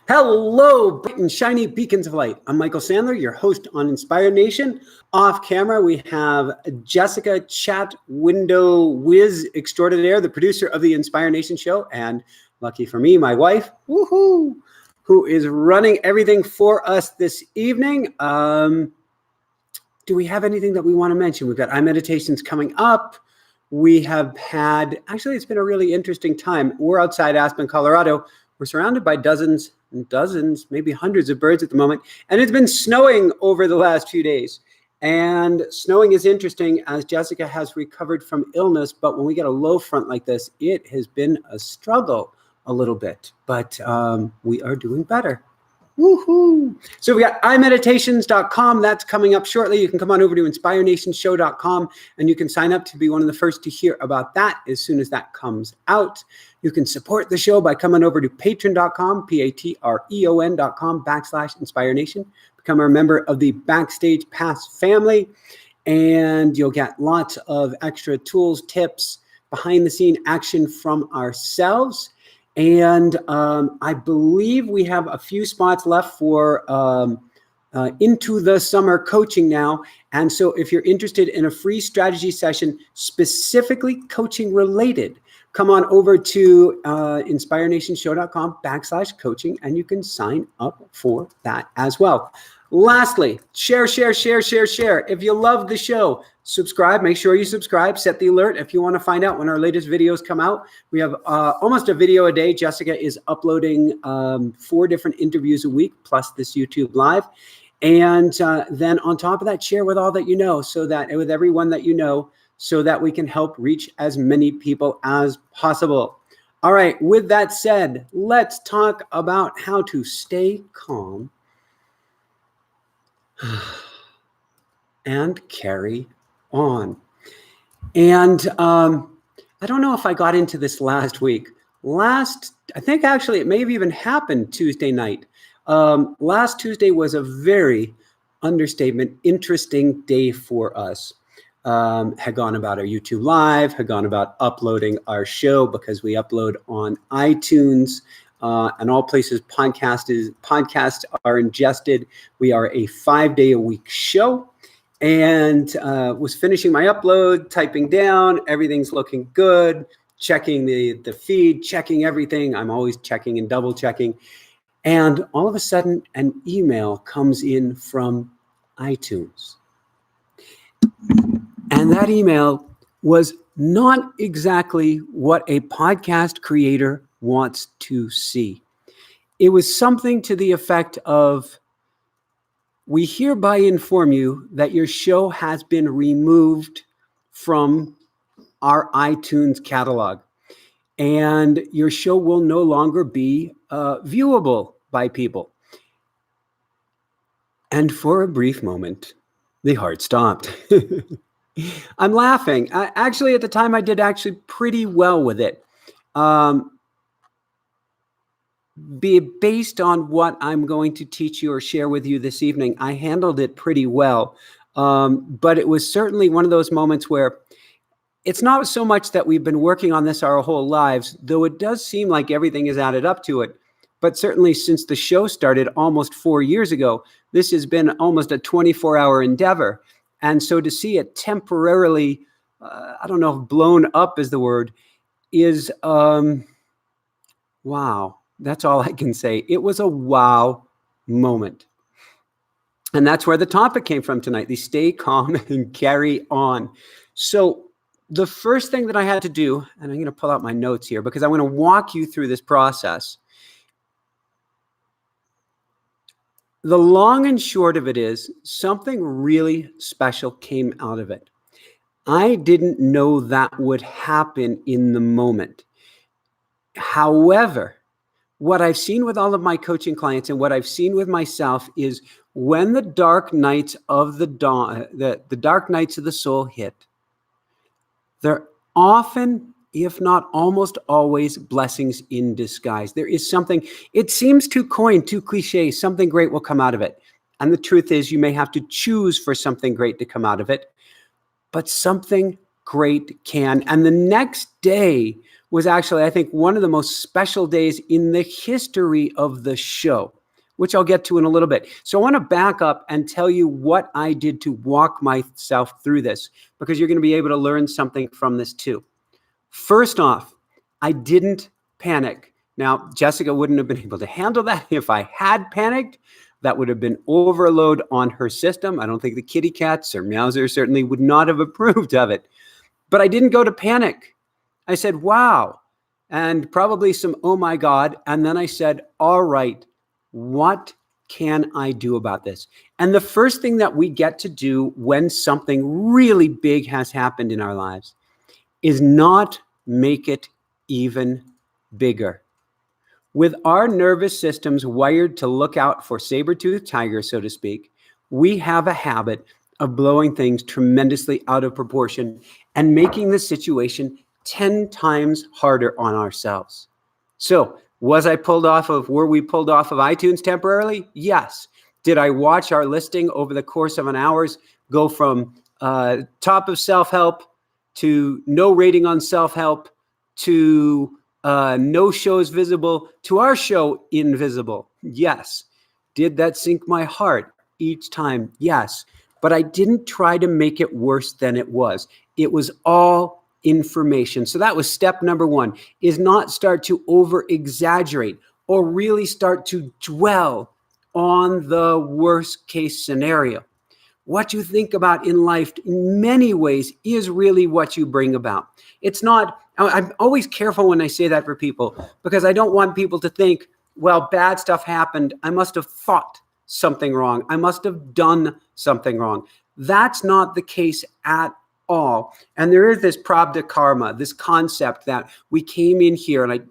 Hello, bright and shiny beacons of light. I'm Michael Sandler, your host on Inspire Nation. Off camera, we have Jessica Chat Window Whiz Extraordinaire, the producer of the Inspire Nation show, and lucky for me, my wife, woohoo, who is running everything for us this evening. Do we have anything that we want to mention? We've got iMeditations coming up. We have had, actually, it's been a really interesting time. We're outside Aspen, Colorado. We're surrounded by dozens and dozens, maybe hundreds of birds at the moment. And it's been snowing over the last few days. And snowing is interesting as Jessica has recovered from illness. But when we get a low front like this, it has been a struggle a little bit. But we are doing better. Woohoo! So we got imeditations.com. That's coming up shortly. You can come on over to inspirenationshow.com and you can sign up to be one of the first to hear about that as soon as that comes out. You can support the show by coming over to patreon.com, patreon.com/inspirenation. Become a member of the Backstage Pass family, and you'll get lots of extra tools, tips, behind the scene action from ourselves. And I believe we have a few spots left for into the summer coaching now. And so if you're interested in a free strategy session, specifically coaching related, come on over to inspirenationshow.com/coaching, and you can sign up for that as well. Lastly, share. If you love the show, subscribe. Make sure you subscribe. Set the alert if you want to find out when our latest videos come out. We have almost a video a day. Jessica is uploading 4 different interviews a week, plus this YouTube Live. And then on top of that, share with all that you know, so that with everyone that you know, so that we can help reach as many people as possible. All right, with that said, let's talk about how to stay calm and carry on. And I don't know if I got into this last week. I think actually it may have even happened Tuesday night. Last Tuesday was a very, understatement, interesting day for us. Had gone about our YouTube Live, had gone about uploading our show because we upload on iTunes and all places podcasts are ingested. We are a 5-day-a-week show, and was finishing my upload, typing down, everything's looking good, checking the feed, checking everything. I'm always checking and double checking. And all of a sudden, an email comes in from iTunes. And that email was not exactly what a podcast creator wants to see. It was something to the effect of, we hereby inform you that your show has been removed from our iTunes catalog, and your show will no longer be viewable by people. And for a brief moment, the heart stopped. I'm laughing. Actually, at the time, I did actually pretty well with it. Based on what I'm going to teach you or share with you this evening, I handled it pretty well. But it was certainly one of those moments where it's not so much that we've been working on this our whole lives, though it does seem like everything is added up to it. But certainly since the show started almost 4 years ago, this has been almost a 24-hour endeavor. And so to see it temporarily, I don't know if blown up is the word, is, wow. That's all I can say. It was a wow moment. And that's where the topic came from tonight, the stay calm and carry on. So the first thing that I had to do, and I'm going to pull out my notes here because I want to walk you through this process. The long and short of it is something really special came out of it. I didn't know that would happen in the moment. However, what I've seen with all of my coaching clients and what I've seen with myself is when the dark nights of the dawn, the dark nights of the soul hit, they're often, if not almost always, blessings in disguise. There is something, it seems too cliche, something great will come out of it. And the truth is, you may have to choose for something great to come out of it, but something great can. And the next day, was actually, I think, one of the most special days in the history of the show, which I'll get to in a little bit. So I want to back up and tell you what I did to walk myself through this, because you're going to be able to learn something from this too. First off, I didn't panic. Now, Jessica wouldn't have been able to handle that if I had panicked. That would have been overload on her system. I don't think the kitty cats or Meowser certainly would not have approved of it. But I didn't go to panic. I said, wow, and probably some, oh my God. And then I said, all right, what can I do about this? And the first thing that we get to do when something really big has happened in our lives is not make it even bigger. With our nervous systems wired to look out for saber-toothed tigers, so to speak, we have a habit of blowing things tremendously out of proportion and making the situation 10 times harder on ourselves. So, were we pulled off of iTunes temporarily? Yes. Did I watch our listing over the course of an hour go from top of self-help to no rating on self-help to no shows visible to our show invisible? Yes. Did that sink my heart each time? Yes. But I didn't try to make it worse than it was. It was all information. So that was step number one, is not start to over exaggerate or really start to dwell on the worst case scenario. What you think about in life in many ways is really what you bring about. It's not, I'm always careful when I say that for people, because I don't want people to think, well, bad stuff happened, I must have thought something wrong, I must have done something wrong. That's not the case at all. And there is this prabdha karma, this concept that we came in here, and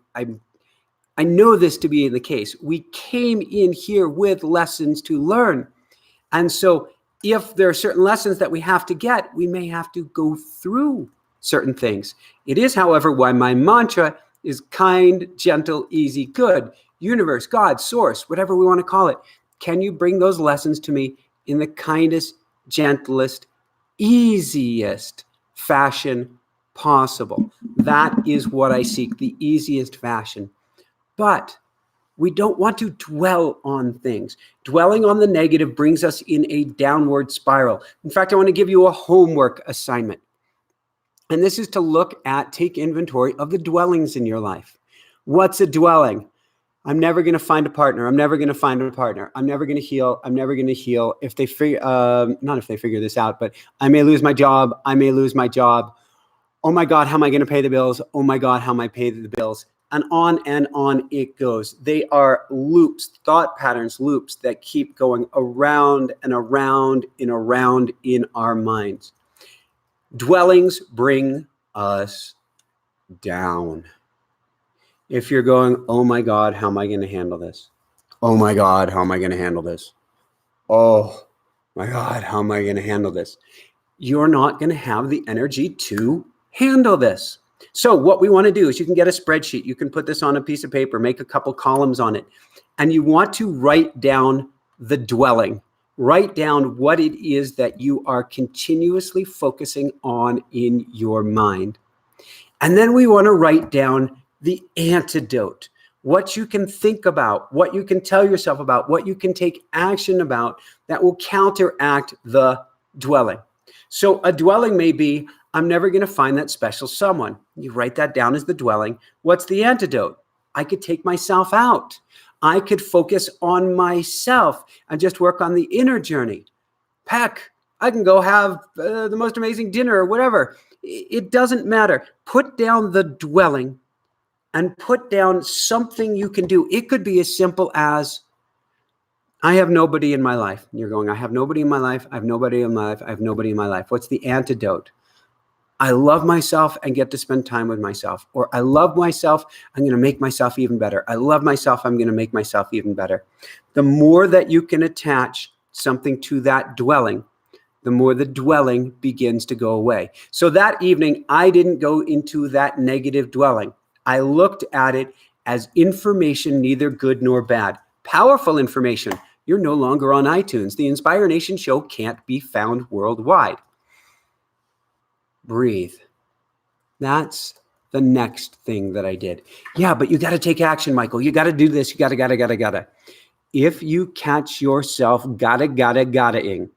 I know this to be the case. We came in here with lessons to learn. And so if there are certain lessons that we have to get, we may have to go through certain things. It is, however, why my mantra is kind, gentle, easy, good. Universe, God, source, whatever we want to call it. Can you bring those lessons to me in the kindest, gentlest, easiest fashion possible? That is what I seek, the easiest fashion. But we don't want to dwell on things. Dwelling on the negative brings us in a downward spiral. In fact, I want to give you a homework assignment. And this is to take inventory of the dwellings in your life. What's a dwelling? I'm never going to find a partner. I'm never going to find a partner. I'm never going to heal. I'm never going to heal. If they not if they figure this out, but I may lose my job. I may lose my job. Oh my God, how am I going to pay the bills? Oh my God, how am I pay the bills? And on it goes. They are loops, thought patterns, loops that keep going around and around and around in our minds. Dwellings bring us down. If you're going, oh my God, how am I going to handle this? Oh my God, how am I going to handle this? Oh my God, how am I going to handle this? You're not going to have the energy to handle this. So what we want to do is you can get a spreadsheet. You can put this on a piece of paper, make a couple columns on it. And you want to write down the dwelling. Write down what it is that you are continuously focusing on in your mind. And then we want to write down the antidote, what you can think about, what you can tell yourself about, what you can take action about that will counteract the dwelling. So a dwelling may be, I'm never going to find that special someone. You write that down as the dwelling. What's the antidote? I could take myself out. I could focus on myself and just work on the inner journey. Heck, I can go have the most amazing dinner or whatever. It doesn't matter. Put down the dwelling and put down something you can do. It could be as simple as, I have nobody in my life. You're going, I have nobody in my life. I have nobody in my life. I have nobody in my life. What's the antidote? I love myself and get to spend time with myself. Or I love myself, I'm going to make myself even better. I love myself, I'm going to make myself even better. The more that you can attach something to that dwelling, the more the dwelling begins to go away. So that evening, I didn't go into that negative dwelling. I looked at it as information, neither good nor bad. Powerful information. You're no longer on iTunes. The Inspire Nation show can't be found worldwide. Breathe. That's the next thing that I did. Yeah, but you got to take action, Michael. You got to do this. You gotta. If you catch yourself gotta-ing,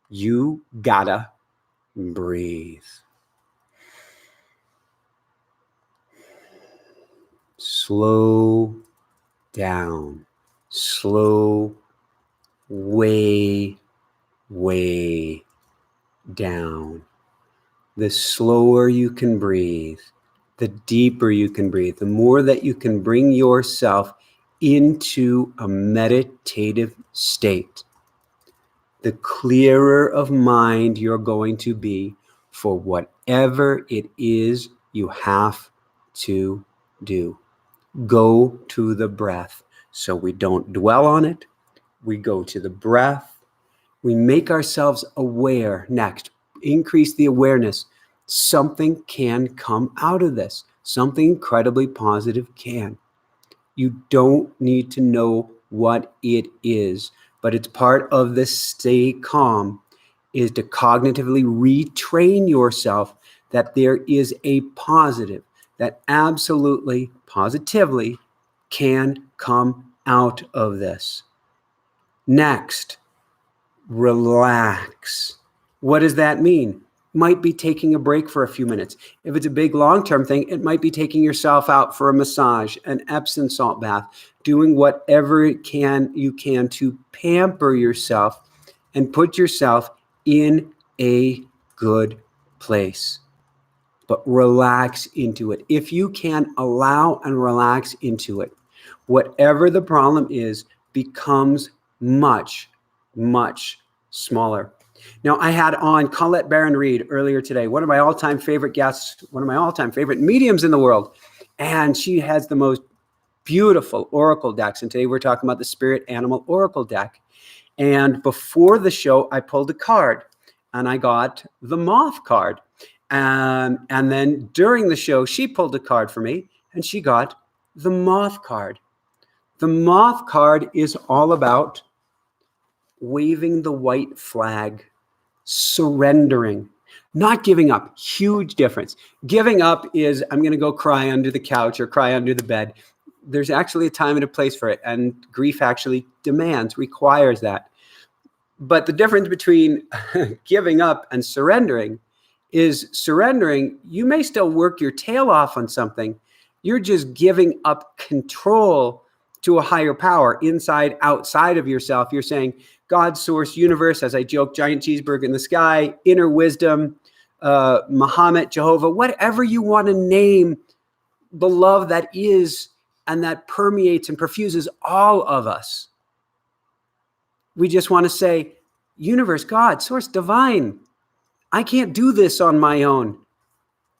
you gotta breathe. Slow down. Slow way down. The slower you can breathe, the deeper you can breathe, the more that you can bring yourself into a meditative state, the clearer of mind you're going to be for whatever it is you have to do. Go to the breath. So we don't dwell on it. We go to the breath. We make ourselves aware next. Increase the awareness. Something can come out of this. Something incredibly positive can. You don't need to know what it is, but it's part of this stay calm is to cognitively retrain yourself that there is a positive that absolutely, positively can come out of this. Next, relax. What does that mean? Might be taking a break for a few minutes. If it's a big long-term thing, it might be taking yourself out for a massage, an Epsom salt bath, doing whatever you can to pamper yourself and put yourself in a good place. But relax into it. If you can allow and relax into it, whatever the problem is becomes much, much smaller. Now, I had on Colette Baron-Reid earlier today, one of my all-time favorite guests, one of my all-time favorite mediums in the world. And she has the most beautiful oracle decks. And today we're talking about the Spirit Animal Oracle deck. And before the show, I pulled a card and I got the Moth card. And then during the show, she pulled a card for me and she got the Moth card. The Moth card is all about waving the white flag, surrendering, not giving up. Huge difference. Giving up is I'm going to go cry under the couch or cry under the bed. There's actually a time and a place for it. And grief actually requires that. But the difference between giving up and surrendering is surrendering. You may still work your tail off on something. You're just giving up control to a higher power inside, outside of yourself. You're saying, God, source, universe, as I joke, giant cheeseburger in the sky, inner wisdom, Muhammad, Jehovah, whatever you want to name the love that is and that permeates and perfuses all of us. We just want to say, universe, God, source, divine, I can't do this on my own.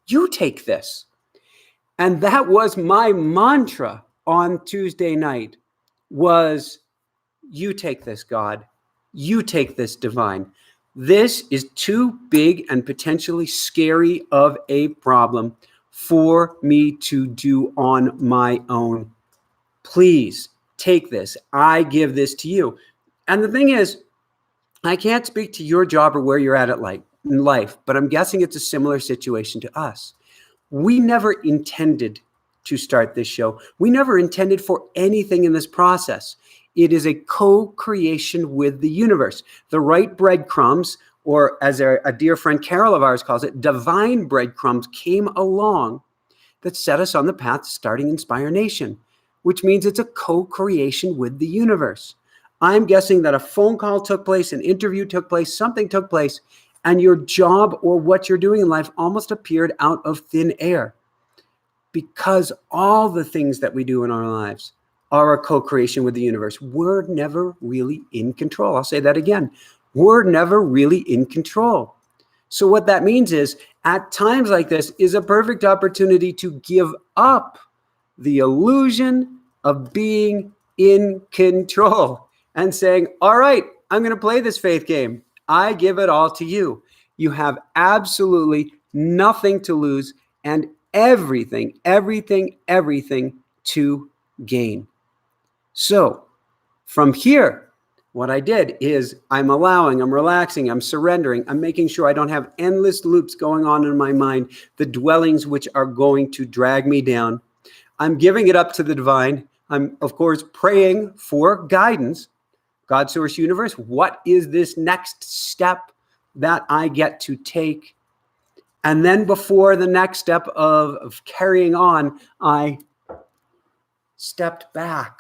You take this. And that was my mantra on Tuesday night was, you take this, God. You take this, divine. This is too big and potentially scary of a problem for me to do on my own. Please take this. I give this to you. And the thing is, I can't speak to your job or where you're at in life, but I'm guessing it's a similar situation to us. We never intended to start this show. We never intended for anything in this process. It is a co-creation with the universe. The right breadcrumbs, or as a dear friend Carol of ours calls it, divine breadcrumbs came along that set us on the path to starting Inspire Nation, which means it's a co-creation with the universe. I'm guessing that a phone call took place, an interview took place, something took place, and your job or what you're doing in life almost appeared out of thin air. Because all the things that we do in our lives are a co-creation with the universe. We're never really in control. I'll say that again. We're never really in control. So what that means is, at times like this is a perfect opportunity to give up the illusion of being in control and saying, all right, I'm going to play this faith game. I give it all to you. You have absolutely nothing to lose and everything to gain. So from here, what I did is I'm allowing, I'm relaxing, I'm surrendering, I'm making sure I don't have endless loops going on in my mind, the dwellings which are going to drag me down. I'm giving it up to the divine. I'm, of course, praying for guidance. God, source, universe, what is this next step that I get to take? And then before the next step of carrying on, I stepped back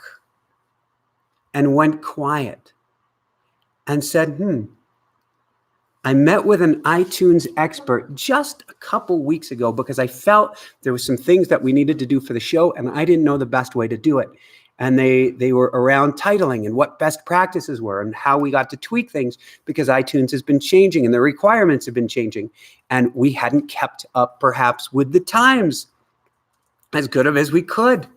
and went quiet and said, I met with an iTunes expert just a couple weeks ago because I felt there were some things that we needed to do for the show, and I didn't know the best way to do it. And they were around titling and what best practices were and how we got to tweak things, because iTunes has been changing and the requirements have been changing. And we hadn't kept up perhaps with the times as good of as we could,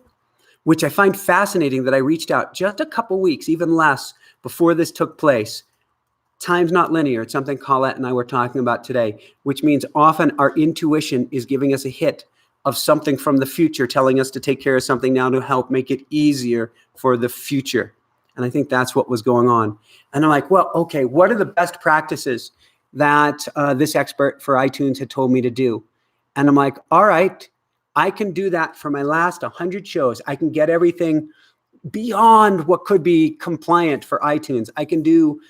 which I find fascinating that I reached out just a couple weeks, even less, before this took place. Time's not linear. It's something Colette and I were talking about today, which means often our intuition is giving us a hit of something from the future, telling us to take care of something now to help make it easier for the future. And I think that's what was going on. And I'm like, well, okay, what are the best practices that this expert for iTunes had told me to do? And I'm like, all right, I can do that for my last 100 shows. I can get everything beyond what could be compliant for iTunes. I can do,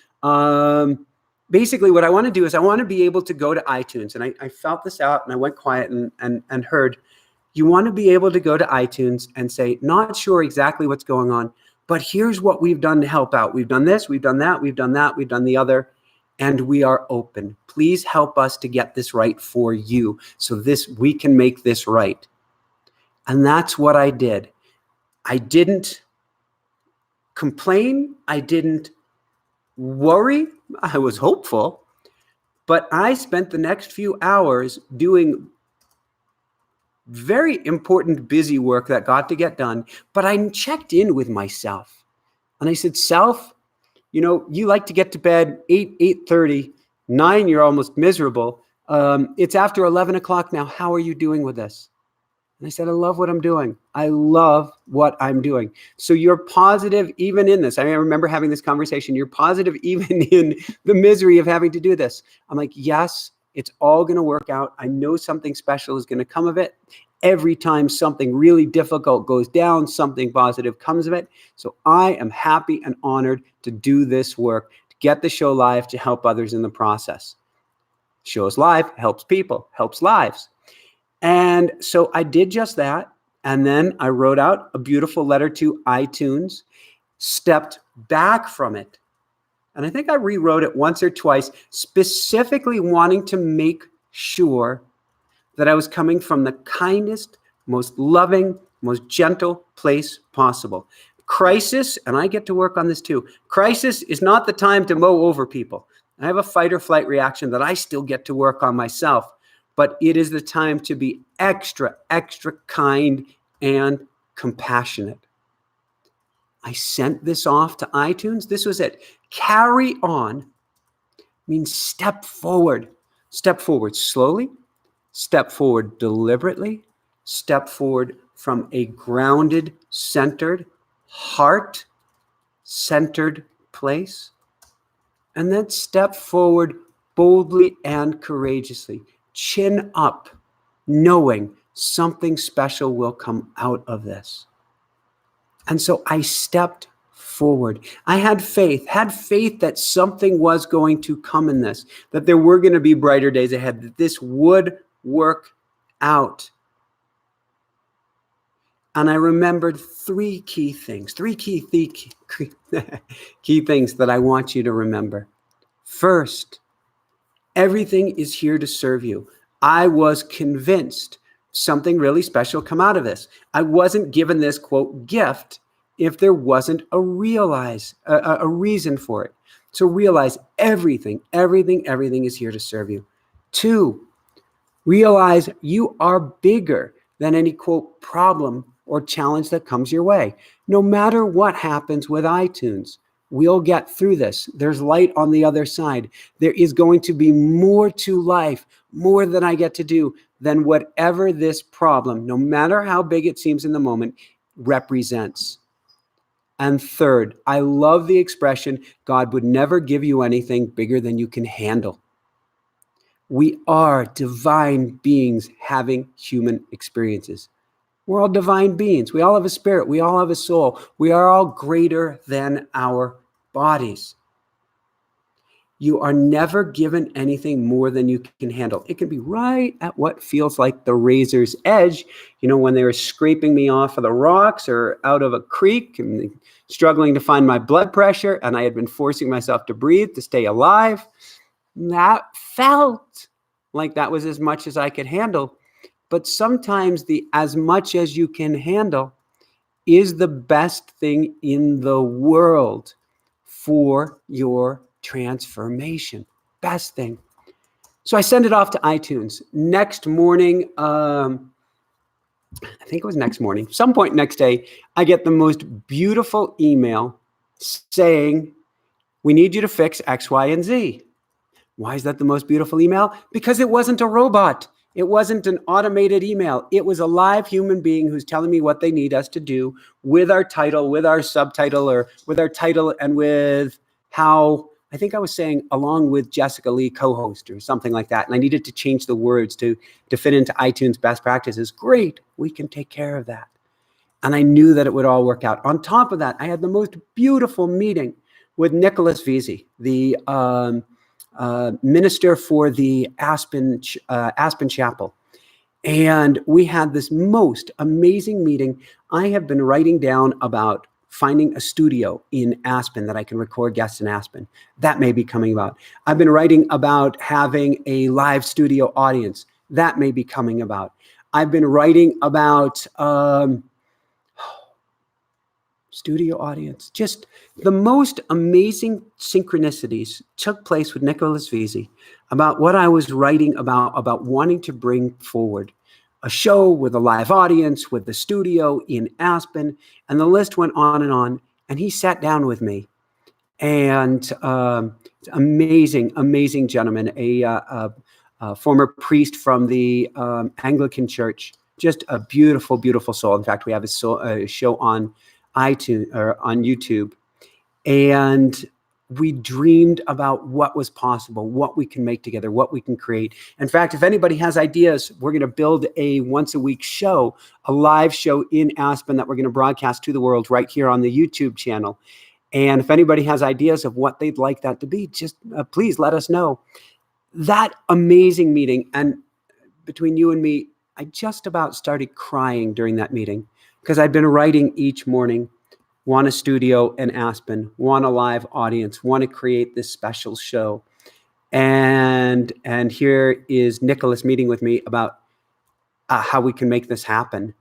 basically what I want to do is I want to be able to go to iTunes. And I felt this out and I went quiet and heard, you want to be able to go to iTunes and say, not sure exactly what's going on, but here's what we've done to help out. We've done this, we've done that, we've done that, we've done the other, and we are open. Please help us to get this right for you so we can make this right. And that's what I did. I didn't complain. I didn't worry. I was hopeful, but I spent the next few hours doing very important, busy work that got to get done. But I checked in with myself and I said, self, you like to get to bed 8:30, 9, you're almost miserable. It's after 11 o'clock now. How are you doing with this? And I said, I love what I'm doing. I love what I'm doing. So you're positive even in this. I remember having this conversation. You're positive even in the misery of having to do this. I'm like, yes, it's all going to work out. I know something special is going to come of it. Every time something really difficult goes down, something positive comes of it. So I am happy and honored to do this work, to get the show live, to help others in the process. Shows live, helps people, helps lives. And so I did just that. And then I wrote out a beautiful letter to iTunes, stepped back from it. And I think I rewrote it once or twice, specifically wanting to make sure that I was coming from the kindest, most loving, most gentle place possible. Crisis, and I get to work on this too, crisis is not the time to mow over people. I have a fight or flight reaction that I still get to work on myself. But it is the time to be extra, extra kind and compassionate. I sent this off to iTunes. This was it. Carry on means step forward. Step forward slowly. Step forward deliberately. Step forward from a grounded, centered, heart-centered place. And then step forward boldly and courageously. Chin up, knowing something special will come out of this. And so I stepped forward. I had faith that something was going to come in this, that there were going to be brighter days ahead, that this would work out. And I remembered three key things that I want you to remember. First, everything is here to serve you. I was convinced something really special come out of this. I wasn't given this, quote, gift if there wasn't a reason for it. So realize everything is here to serve you. 2, realize you are bigger than any, quote, problem or challenge that comes your way. No matter what happens with iTunes, we'll get through this. There's light on the other side. There is going to be more to life, more than I get to do than whatever this problem, no matter how big it seems in the moment, represents. And third, I love the expression, God would never give you anything bigger than you can handle. We are divine beings having human experiences. We're all divine beings. We all have a spirit. We all have a soul. We are all greater than our bodies. You are never given anything more than you can handle. It can be right at what feels like the razor's edge. When they were scraping me off of the rocks or out of a creek and struggling to find my blood pressure, and I had been forcing myself to breathe to stay alive. That felt like that was as much as I could handle. But sometimes the as much as you can handle is the best thing in the world for your transformation. Best thing. So I send it off to iTunes. Next morning, I think it was next morning, some point next day, I get the most beautiful email saying, we need you to fix X, Y, and Z. Why is that the most beautiful email? Because it wasn't a robot. It wasn't an automated email. It was a live human being who's telling me what they need us to do with our title, with our subtitle, or with our title and with how, I think I was saying, along with Jessica Lee, co-host or something like that. And I needed to change the words to fit into iTunes best practices. Great, we can take care of that. And I knew that it would all work out. On top of that, I had the most beautiful meeting with Nicholas Vesey, the minister for the Aspen Chapel. And we had this most amazing meeting. I have been writing down about finding a studio in Aspen that I can record guests in Aspen. That may be coming about. I've been writing about having a live studio audience. That may be coming about. I've been writing about studio audience. Just the most amazing synchronicities took place with Nicholas Vesey about what I was writing about wanting to bring forward a show with a live audience, with the studio in Aspen, and the list went on. And he sat down with me, and amazing gentleman, a former priest from the Anglican Church, just a beautiful soul. In fact, we have a show on iTunes or on YouTube, and we dreamed about what was possible, what we can make together, what we can create. In fact, if anybody has ideas, we're going to build a once a week show, a live show in Aspen that we're going to broadcast to the world right here on the YouTube channel. And if anybody has ideas of what they'd like that to be, just please let us know. That amazing meeting, and between you and me, I just about started crying during that meeting because I'd been writing each morning, want a studio in Aspen, want a live audience, want to create this special show. And here is Nicholas meeting with me about how we can make this happen.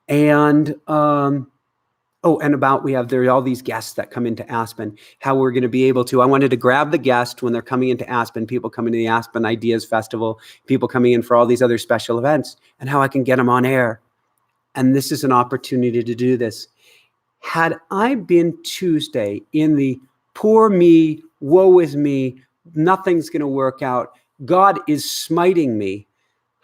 And there are all these guests that come into Aspen, how we're going to be able to, I wanted to grab the guest when they're coming into Aspen, people coming to the Aspen Ideas Festival, people coming in for all these other special events, and how I can get them on air. And this is an opportunity to do this. Had I been Tuesday in the poor me, woe is me, nothing's going to work out, God is smiting me,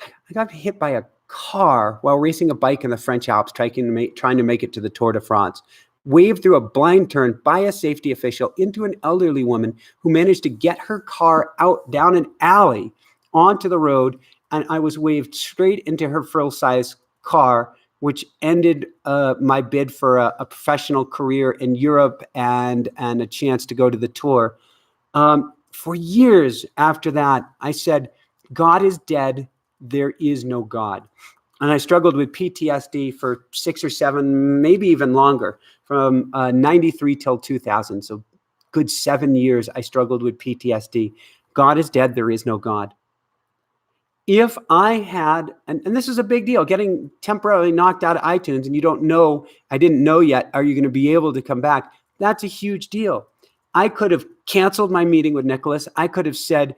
I got hit by a car while racing a bike in the French Alps, trying to make it to the Tour de France, waved through a blind turn by a safety official into an elderly woman who managed to get her car out down an alley onto the road, and I was waved straight into her full-size car, which ended my bid for a professional career in Europe and a chance to go to the tour. For years after that, I said, God is dead. There is no God. And I struggled with PTSD for 6 or 7, maybe even longer, from 93 till 2000. So good 7 years I struggled with PTSD. God is dead. There is no God. If I had, and this is a big deal, getting temporarily knocked out of iTunes and you don't know, I didn't know yet, are you going to be able to come back? That's a huge deal. I could have canceled my meeting with Nicholas. I could have said,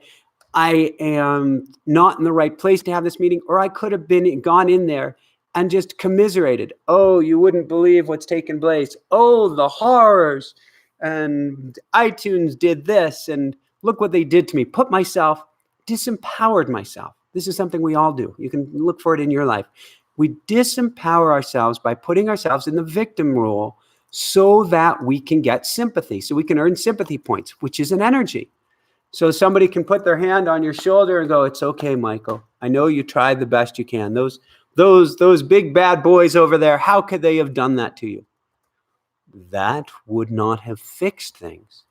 I am not in the right place to have this meeting, or I could have gone in there and just commiserated. Oh, you wouldn't believe what's taken place. Oh, the horrors. And iTunes did this, and look what they did to me. Disempowered myself. This is something we all do. You can look for it in your life. We disempower ourselves by putting ourselves in the victim role so that we can get sympathy, so we can earn sympathy points, which is an energy. So somebody can put their hand on your shoulder and go, it's okay, Michael. I know you tried the best you can. Those big bad boys over there, how could they have done that to you? That would not have fixed things.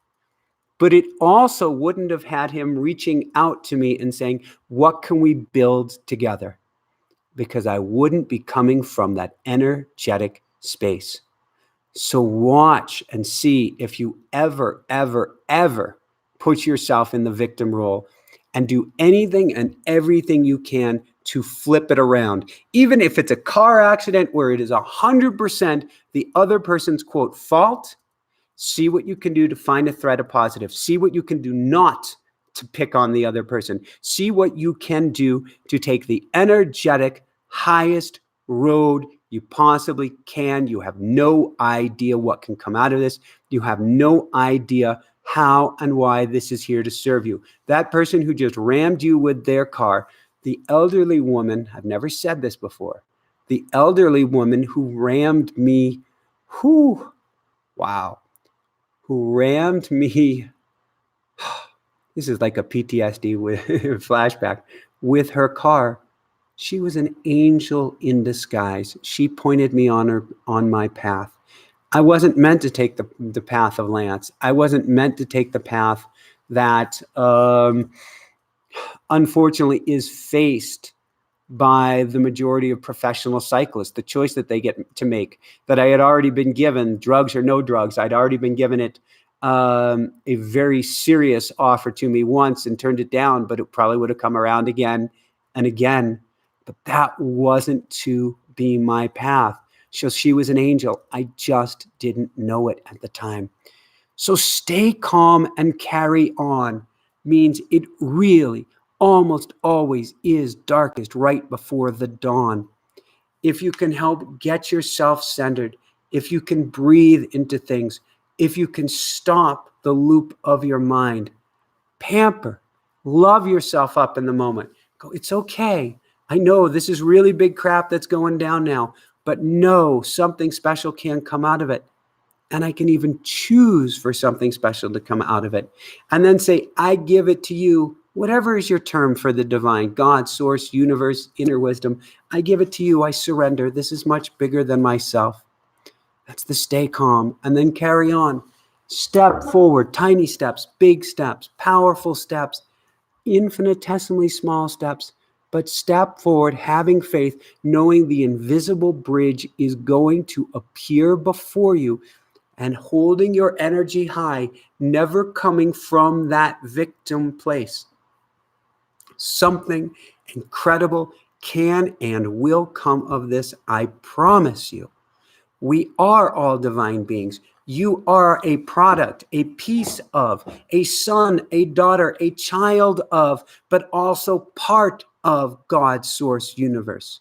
But it also wouldn't have had him reaching out to me and saying, what can we build together? Because I wouldn't be coming from that energetic space. So watch and see if you ever, ever, ever put yourself in the victim role and do anything and everything you can to flip it around. Even if it's a car accident where it is 100% the other person's, quote, fault, see what you can do to find a thread of positive. See what you can do not to pick on the other person. See what you can do to take the energetic, highest road you possibly can. You have no idea what can come out of this. You have no idea how and why this is here to serve you. That person who just rammed you with their car, the elderly woman, I've never said this before, the elderly woman who rammed me, who rammed me, this is like a PTSD with flashback, with her car. She was an angel in disguise. She pointed me on my path. I wasn't meant to take the path of Lance. I wasn't meant to take the path that unfortunately is faced by the majority of professional cyclists, the choice that they get to make, that I had already been given, drugs or no drugs. I'd already been given it a very serious offer to me once and turned it down, but it probably would have come around again and again. But that wasn't to be my path. So she was an angel. I just didn't know it at the time. So stay calm and carry on means it really almost always is darkest right before the dawn. If you can help get yourself centered, if you can breathe into things, if you can stop the loop of your mind, pamper, love yourself up in the moment. Go, it's okay. I know this is really big crap that's going down now, but no, something special can come out of it. And I can even choose for something special to come out of it. And then say, I give it to you, whatever is your term for the divine, God, source, universe, inner wisdom. I give it to you. I surrender. This is much bigger than myself. That's the stay calm. And then carry on. Step forward, tiny steps, big steps, powerful steps, infinitesimally small steps. But step forward, having faith, knowing the invisible bridge is going to appear before you, and holding your energy high, never coming from that victim place. Something incredible can and will come of this, I promise you. We are all divine beings. You are a product, a piece of, a son, a daughter, a child of, but also part of God's source universe.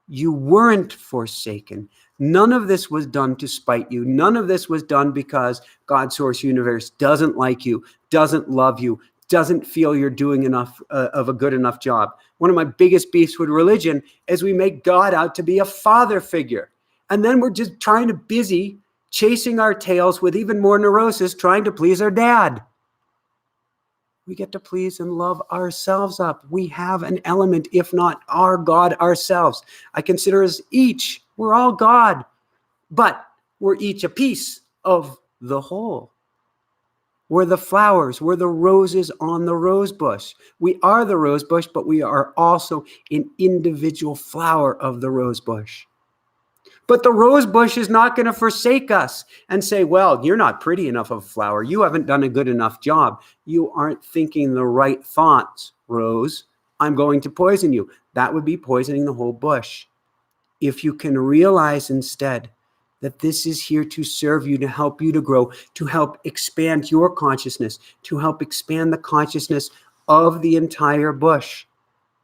You weren't forsaken. None of this was done to spite you. None of this was done because God's source universe doesn't like you, doesn't love you, doesn't feel you're doing enough of a good enough job. One of my biggest beefs with religion is we make God out to be a father figure. And then we're just trying to busy chasing our tails with even more neurosis, trying to please our dad. We get to please and love ourselves up. We have an element, if not our God ourselves. I consider us each, we're all God, but we're each a piece of the whole. We're the flowers, we're the roses on the rose bush. We are the rose bush, but we are also an individual flower of the rose bush. But the rose bush is not going to forsake us and say, well, you're not pretty enough of a flower. You haven't done a good enough job. You aren't thinking the right thoughts, Rose. I'm going to poison you. That would be poisoning the whole bush. If you can realize instead that this is here to serve you, to help you to grow, to help expand your consciousness, to help expand the consciousness of the entire bush.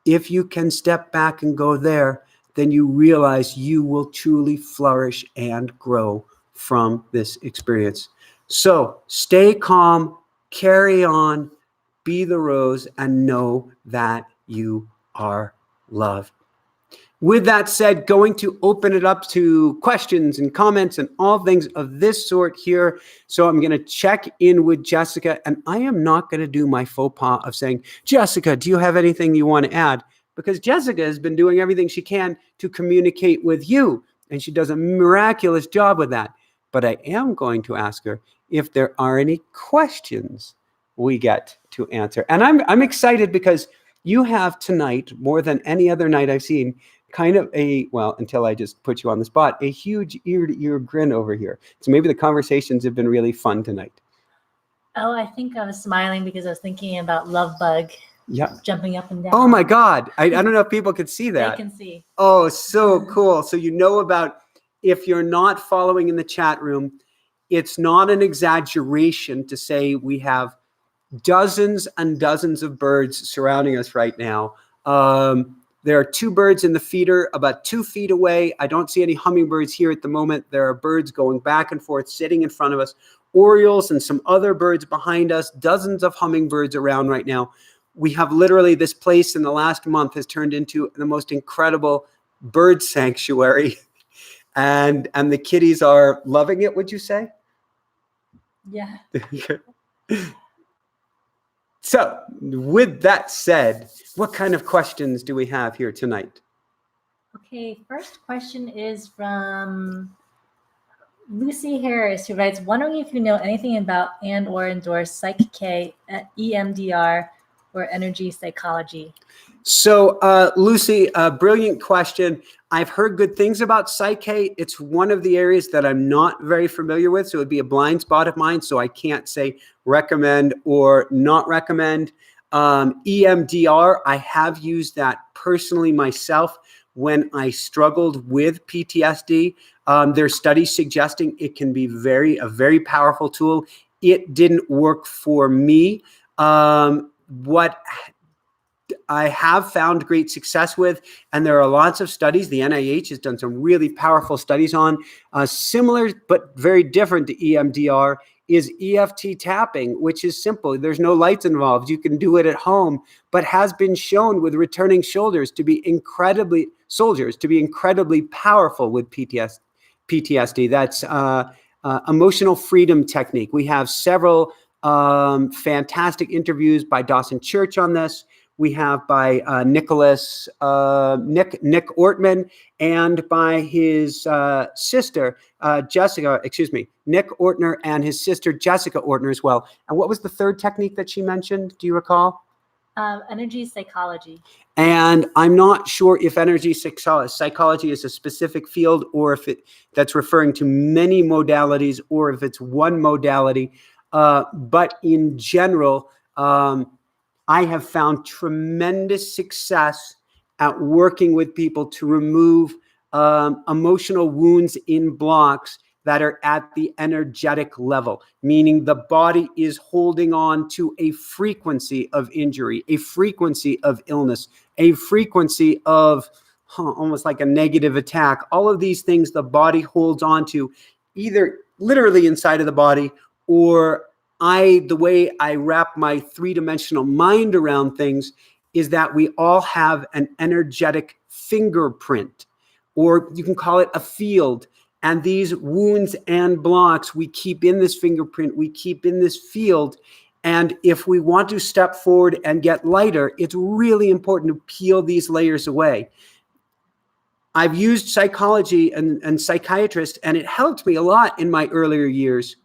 If you can step back and go there, then you realize you will truly flourish and grow from this experience. So stay calm, carry on, be the rose, and know that you are loved. With that said, going to open it up to questions and comments and all things of this sort here. So I'm going to check in with Jessica, and I am not going to do my faux pas of saying, Jessica, do you have anything you want to add? Because Jessica has been doing everything she can to communicate with you, and she does a miraculous job with that. But I am going to ask her if there are any questions we get to answer. And I'm excited because you have tonight, more than any other night I've seen, kind of until I just put you on the spot, a huge ear-to-ear grin over here. So maybe the conversations have been really fun tonight. Oh, I think I was smiling because I was thinking about Love Bug. Yeah. Jumping up and down. Oh my God. I don't know if people could see that. They can see. Oh, so cool. So you know about, if you're not following in the chat room, it's not an exaggeration to say we have dozens and dozens of birds surrounding us right now. There are 2 birds in the feeder about 2 feet away. I don't see any hummingbirds here at the moment. There are birds going back and forth, sitting in front of us, orioles and some other birds behind us, dozens of hummingbirds around right now. We have literally, this place in the last month has turned into the most incredible bird sanctuary. And the kitties are loving it, would you say? Yeah. So with that said, what kind of questions do we have here tonight? Okay, first question is from Lucy Harris, who writes, wondering if you know anything about and or endorse Psych K, EMDR, or energy psychology. So Lucy, a brilliant question. I've heard good things about Psyche. It's one of the areas that I'm not very familiar with, so it'd be a blind spot of mine, so I can't say recommend or not recommend. EMDR, I have used that personally myself when I struggled with PTSD. There's studies suggesting it can be a very powerful tool. It didn't work for me. What I have found great success with, and there are lots of studies, the NIH has done some really powerful studies on, similar but very different to EMDR, is EFT tapping, which is simple. There's no lights involved. You can do it at home, but has been shown with returning soldiers to be incredibly powerful with PTSD. That's emotional freedom technique. We have several fantastic interviews by Dawson Church on this. We have by Nick Ortman, and by his sister, Nick Ortner and his sister, Jessica Ortner as well. And what was the third technique that she mentioned? Do you recall? Energy psychology. And I'm not sure if energy psychology is a specific field, or if that's referring to many modalities, or if it's one modality. But in general, I have found tremendous success at working with people to remove emotional wounds in blocks that are at the energetic level, meaning the body is holding on to a frequency of injury, a frequency of illness, a frequency of almost like a negative attack. All of these things the body holds on to, either literally inside of the body, or the way I wrap my 3-dimensional mind around things is that we all have an energetic fingerprint, or you can call it a field. And these wounds and blocks we keep in this fingerprint, we keep in this field. And if we want to step forward and get lighter, it's really important to peel these layers away. I've used psychology and psychiatrists, and it helped me a lot in my earlier years.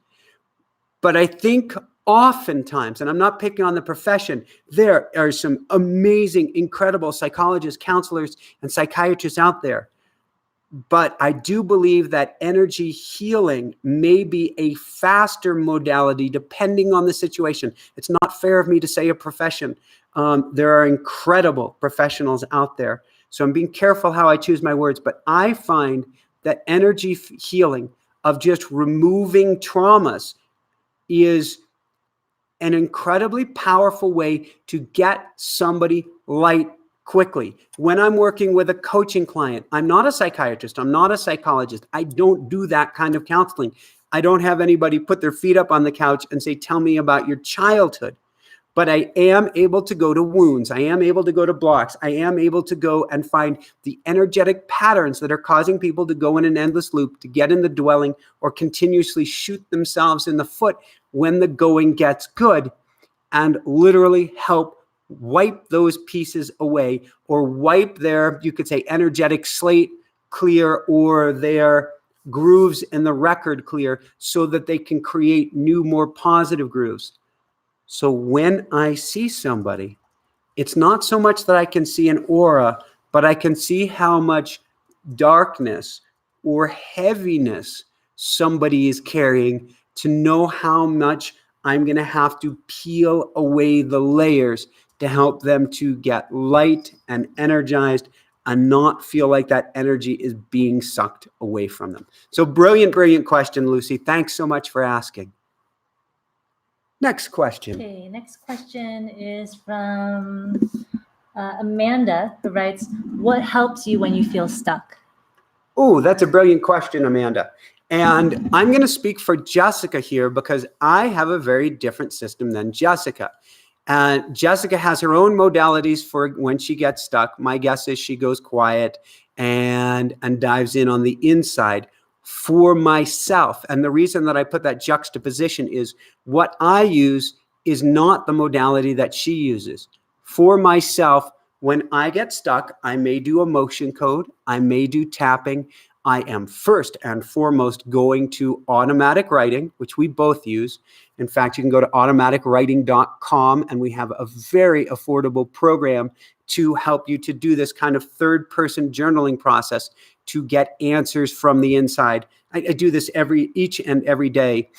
But I think oftentimes, and I'm not picking on the profession, there are some amazing, incredible psychologists, counselors, and psychiatrists out there. But I do believe that energy healing may be a faster modality depending on the situation. It's not fair of me to say a profession. There are incredible professionals out there. So I'm being careful how I choose my words. But I find that energy healing of just removing traumas is an incredibly powerful way to get somebody light quickly. When I'm working with a coaching client, I'm not a psychiatrist, I'm not a psychologist. I don't do that kind of counseling. I don't have anybody put their feet up on the couch and say, tell me about your childhood. but I am able to go to wounds. I am able to go to blocks. I am able to go and find the energetic patterns that are causing people to go in an endless loop, to get in the dwelling, or continuously shoot themselves in the foot when the going gets good, and literally help wipe those pieces away, or wipe their, you could say, energetic slate clear, or their grooves in the record clear, so that they can create new, more positive grooves. So when I see somebody, it's not so much that I can see an aura, but I can see how much darkness or heaviness somebody is carrying, to know how much I'm going to have to peel away the layers to help them to get light and energized and not feel like that energy is being sucked away from them. So brilliant, brilliant question, Lucy. Thanks so much for asking. Next question. Okay, next question is from Amanda, who writes, what helps you when you feel stuck? Oh, that's a brilliant question, Amanda. And I'm going to speak for Jessica here, because I have a very different system than Jessica. Jessica has her own modalities for when she gets stuck. My guess is she goes quiet and dives in on the inside. For myself, and the reason that I put that juxtaposition is what I use is not the modality that she uses. For myself, when I get stuck, I may do a motion code, I may do tapping. I am first and foremost going to automatic writing, which we both use. In fact, you can go to automaticwriting.com, and we have a very affordable program to help you to do this kind of third-person journaling process to get answers from the inside. I do this each and every day.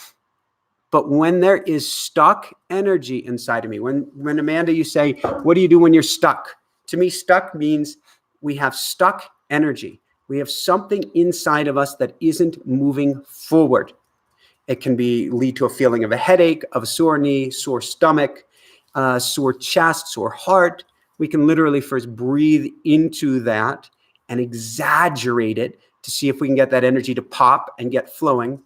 But when there is stuck energy inside of me, when Amanda, you say, what do you do when you're stuck? To me, stuck means we have stuck energy. We have something inside of us that isn't moving forward. It can lead to a feeling of a headache, of a sore knee, sore stomach, sore chest, sore heart. We can literally first breathe into that and exaggerate it to see if we can get that energy to pop and get flowing.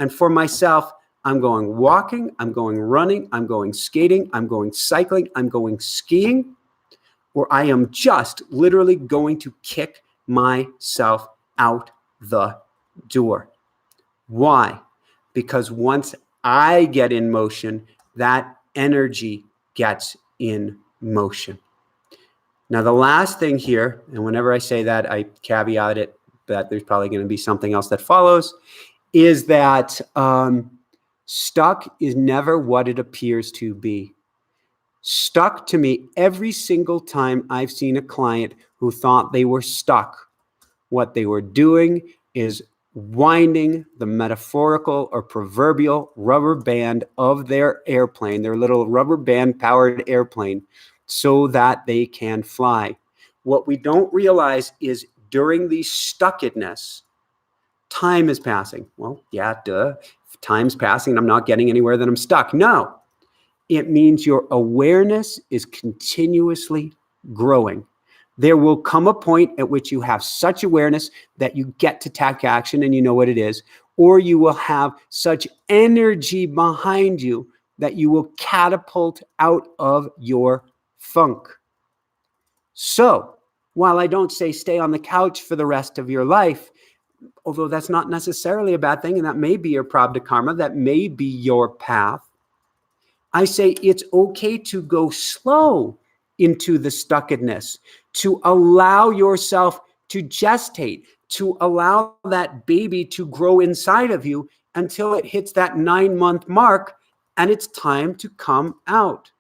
And for myself, I'm going walking, I'm going running, I'm going skating, I'm going cycling, I'm going skiing, or I am just literally going to kick myself out the door. Why? Because once I get in motion, that energy gets in motion. Now, the last thing here, and whenever I say that, I caveat it that there's probably going to be something else that follows, is that stuck is never what it appears to be. Stuck, to me, every single time I've seen a client who thought they were stuck, what they were doing is winding the metaphorical or proverbial rubber band of their airplane, their little rubber band powered airplane, so that they can fly. What we don't realize is during the stuckedness, time is passing. Well, yeah, duh. If time's passing and I'm not getting anywhere, then I'm stuck. No, it means your awareness is continuously growing. There will come a point at which you have such awareness that you get to take action and you know what it is, or you will have such energy behind you that you will catapult out of your funk. So, while I don't say stay on the couch for the rest of your life, although that's not necessarily a bad thing, and that may be your prabdha karma, that may be your path, I say it's okay to go slow into the stuckedness, to allow yourself to gestate, to allow that baby to grow inside of you until it hits that 9-month mark and it's time to come out.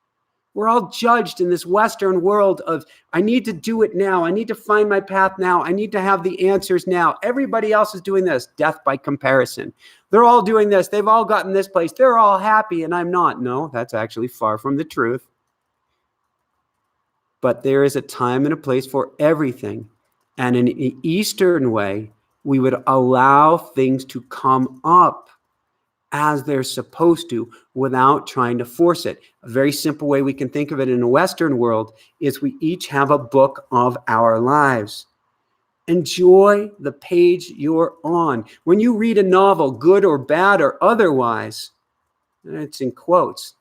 We're all judged in this Western world of, I need to do it now. I need to find my path now. I need to have the answers now. Everybody else is doing this. Death by comparison. They're all doing this. They've all gotten this place. They're all happy and I'm not. No, that's actually far from the truth. But there is a time and a place for everything. And in an Eastern way, we would allow things to come up as they're supposed to without trying to force it. A very simple way we can think of it in a Western world is we each have a book of our lives. Enjoy the page you're on. When you read a novel, good or bad or otherwise, it's in quotes,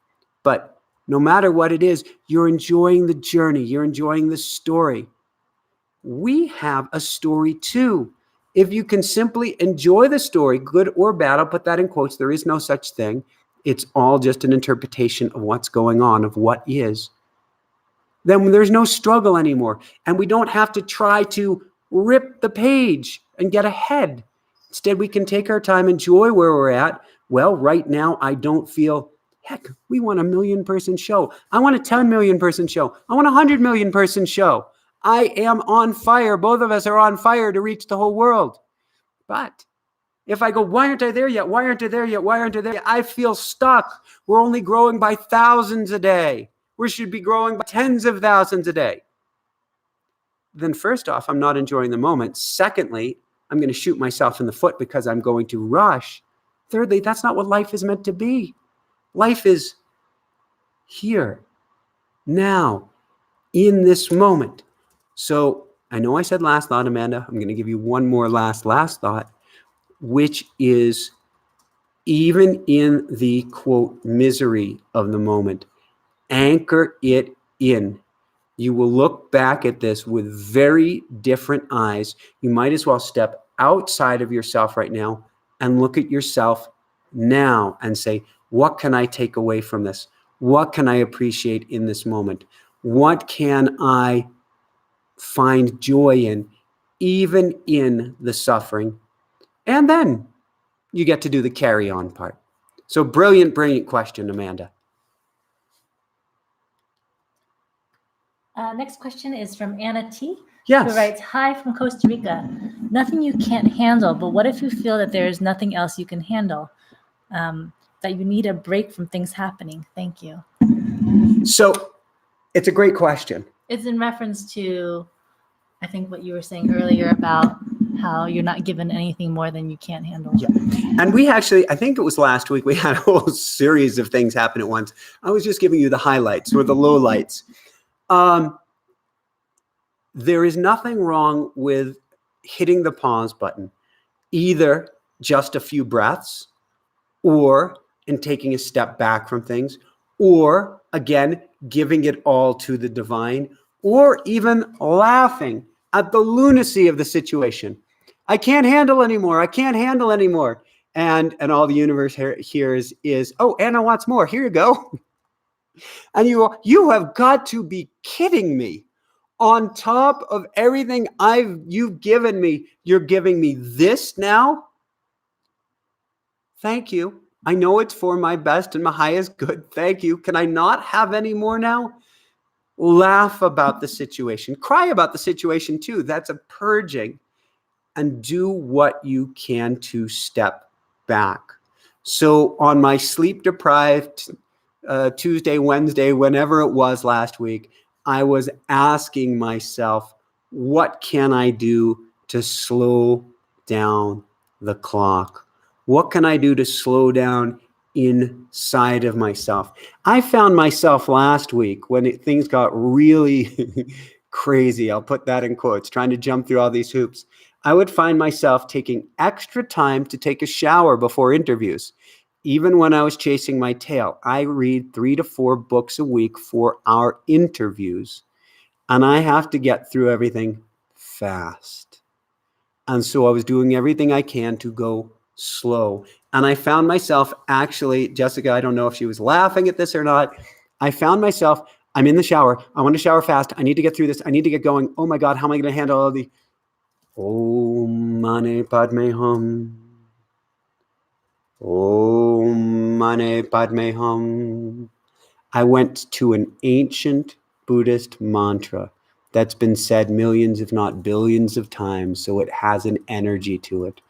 but No matter what it is, you're enjoying the journey. You're enjoying the story. We have a story too. If you can simply enjoy the story, good or bad, I'll put that in quotes. There is no such thing. It's all just an interpretation of what's going on, of what is. Then there's no struggle anymore. And we don't have to try to rip the page and get ahead. Instead, we can take our time, enjoy where we're at. Well, right now, I don't feel, heck, we want a 1 million person show. I want a 10 million person show. I want a 100 million person show. I am on fire. Both of us are on fire to reach the whole world. But if I go, why aren't I there yet? Why aren't I there yet? Why aren't I there yet? I feel stuck. We're only growing by thousands a day. We should be growing by tens of thousands a day. Then first off, I'm not enjoying the moment. Secondly, I'm going to shoot myself in the foot because I'm going to rush. Thirdly, that's not what life is meant to be. Life is here, now, in this moment. So I know I said last thought, Amanda. I'm going to give you one more last thought, which is even in the, quote, misery of the moment, anchor it in. You will look back at this with very different eyes. You might as well step outside of yourself right now and look at yourself now and say, what can I take away from this? What can I appreciate in this moment? What can I find joy in, even in the suffering? And then you get to do the carry-on part. So brilliant question, Amanda. Next question is from Anna T. Yes. Who writes, hi from Costa Rica. Nothing you can't handle, but what if you feel that there is nothing else you can handle? That you need a break from things happening? Thank you. So it's a great question. It's in reference to, I think, what you were saying earlier about how you're not given anything more than you can't handle. Yeah. And we actually, I think it was last week, we had a whole series of things happen at once. I was just giving you the highlights or the lowlights. There is nothing wrong with hitting the pause button, either just a few breaths or in taking a step back from things, or again, giving it all to the divine, or even laughing at the lunacy of the situation. I can't handle anymore. I can't handle anymore. And all the universe hears is, oh, Anna wants more. Here you go. And you have got to be kidding me. On top of everything you've given me, you're giving me this now? Thank you. I know it's for my best and my highest good. Thank you. Can I not have any more now? Laugh about the situation. Cry about the situation too. That's a purging. And do what you can to step back. So on my sleep-deprived Tuesday, Wednesday, whenever it was last week, I was asking myself, what can I do to slow down the clock? What can I do to slow down inside of myself? I found myself last week when things got really crazy. I'll put that in quotes, trying to jump through all these hoops. I would find myself taking extra time to take a shower before interviews. Even when I was chasing my tail, I read 3 to 4 books a week for our interviews, and I have to get through everything fast. And so I was doing everything I can to go slow. And I found myself actually, Jessica, I don't know if she was laughing at this or not. I found myself, I'm in the shower. I want to shower fast. I need to get through this. I need to get going. Oh my God, how am I going to handle all the Om Mani Padme Hum. Om Mani Padme Hum. I went to an ancient Buddhist mantra that's been said millions, if not billions of times, so it has an energy to it.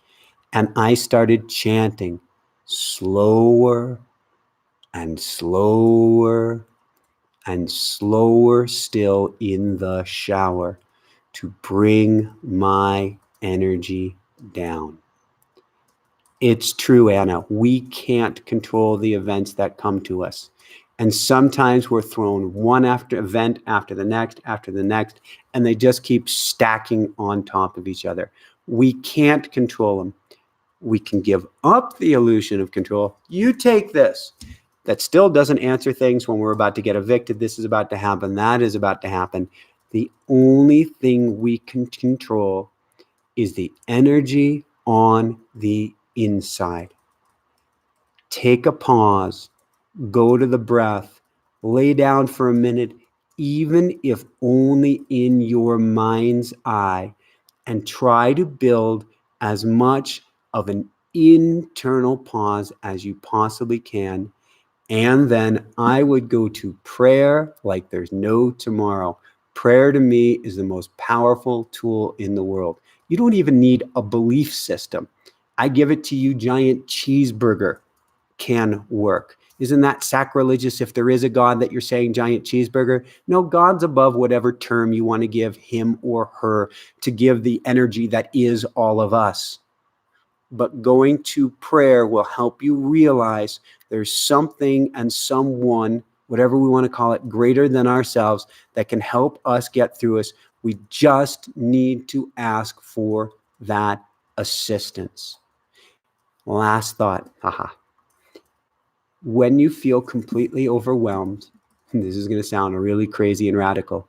And I started chanting slower and slower and slower still in the shower to bring my energy down. It's true, Anna. We can't control the events that come to us. And sometimes we're thrown one event after the next, and they just keep stacking on top of each other. We can't control them. We can give up the illusion of control. You take this. that still doesn't answer things when we're about to get evicted. This is about to happen. That is about to happen. The only thing we can control is the energy on the inside. Take a pause, go to the breath, lay down for a minute, even if only in your mind's eye, and try to build as much of an internal pause as you possibly can. And then I would go to prayer like there's no tomorrow. Prayer to me is the most powerful tool in the world. You don't even need a belief system. I give it to you, giant cheeseburger can work. Isn't that sacrilegious if there is a God that you're saying giant cheeseburger? No, God's above whatever term you want to give him or her to give the energy that is all of us. But going to prayer will help you realize there's something and someone, whatever we want to call it, greater than ourselves that can help us get through us. We just need to ask for that assistance. Last thought. When you feel completely overwhelmed, and this is going to sound really crazy and radical,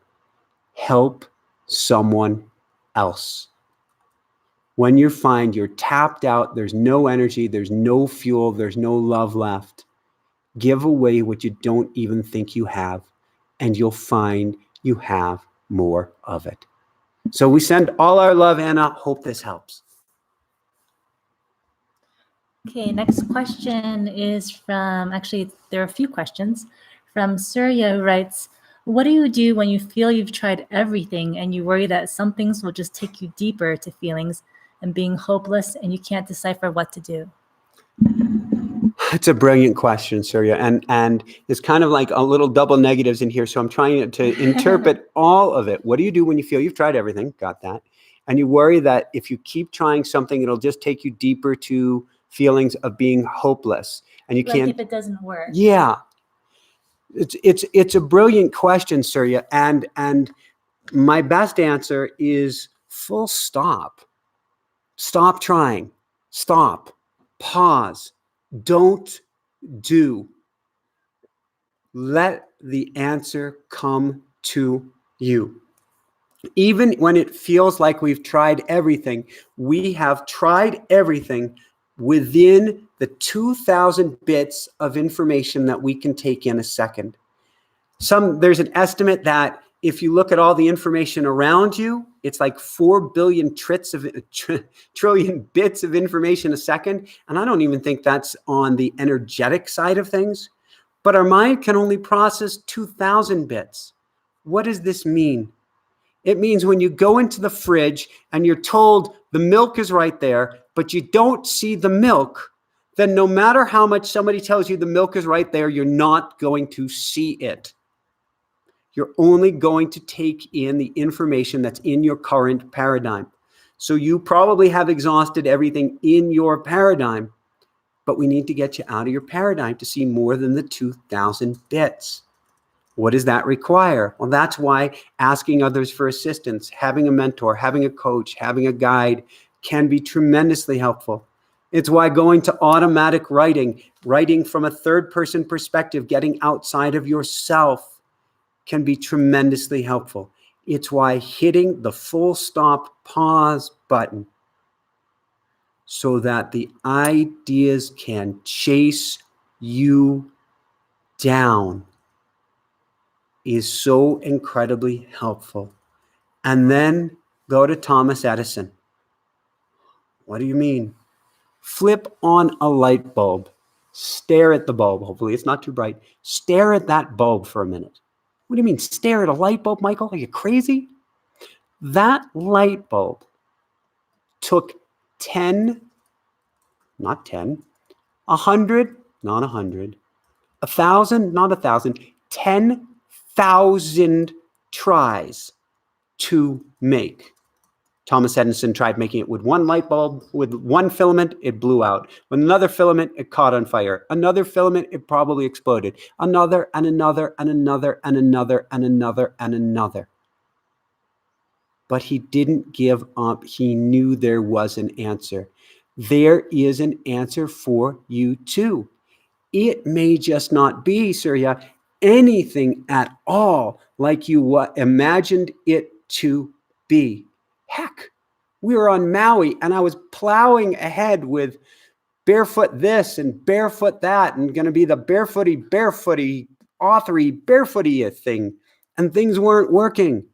help someone else. When you find you're tapped out, there's no energy, there's no fuel, there's no love left, give away what you don't even think you have, and you'll find you have more of it. So we send all our love, Anna. Hope this helps. Okay, next question is from, actually, there are a few questions. From Surya, who writes, what do you do when you feel you've tried everything and you worry that some things will just take you deeper to feelings and being hopeless and you can't decipher what to do? It's a brilliant question, Surya. And there's kind of like a little double negatives in here. So I'm trying to interpret all of it. What do you do when you feel you've tried everything? Got that. And you worry that if you keep trying something, it'll just take you deeper to feelings of being hopeless. And you like can't. If it doesn't work. Yeah. It's a brilliant question, Surya. And my best answer is full stop. Stop trying. Stop. Pause. Don't do. Let the answer come to you. Even when it feels like we've tried everything, we have tried everything within the 2,000 bits of information that we can take in a second. There's an estimate that if you look at all the information around you, it's like 4 billion trillion bits of information a second. And I don't even think that's on the energetic side of things. But our mind can only process 2,000 bits. What does this mean? It means when you go into the fridge and you're told the milk is right there, but you don't see the milk, then no matter how much somebody tells you the milk is right there, you're not going to see it. You're only going to take in the information that's in your current paradigm. So you probably have exhausted everything in your paradigm, but we need to get you out of your paradigm to see more than the 2,000 bits. What does that require? Well, that's why asking others for assistance, having a mentor, having a coach, having a guide can be tremendously helpful. It's why going to automatic writing from a third-person perspective, getting outside of yourself, can be tremendously helpful. It's why hitting the full stop pause button so that the ideas can chase you down is so incredibly helpful. And then go to Thomas Edison. What do you mean? Flip on a light bulb. Stare at the bulb. Hopefully it's not too bright. Stare at that bulb for a minute. What do you mean, stare at a light bulb, Michael? Are you crazy? That light bulb took 10, not 10, 100, not 100, 1,000, not 1,000, 10,000 tries to make. Thomas Edison tried making it with one light bulb, with one filament, it blew out. With another filament, it caught on fire. Another filament, it probably exploded. Another, and another, and another, and another, and another, and another. But he didn't give up. He knew there was an answer. There is an answer for you too. it may just not be, Surya, anything at all like you imagined it to be. Heck, we were on Maui and I was plowing ahead with barefoot this and barefoot that and going to be the barefooty, authory, barefooty thing. And things weren't working.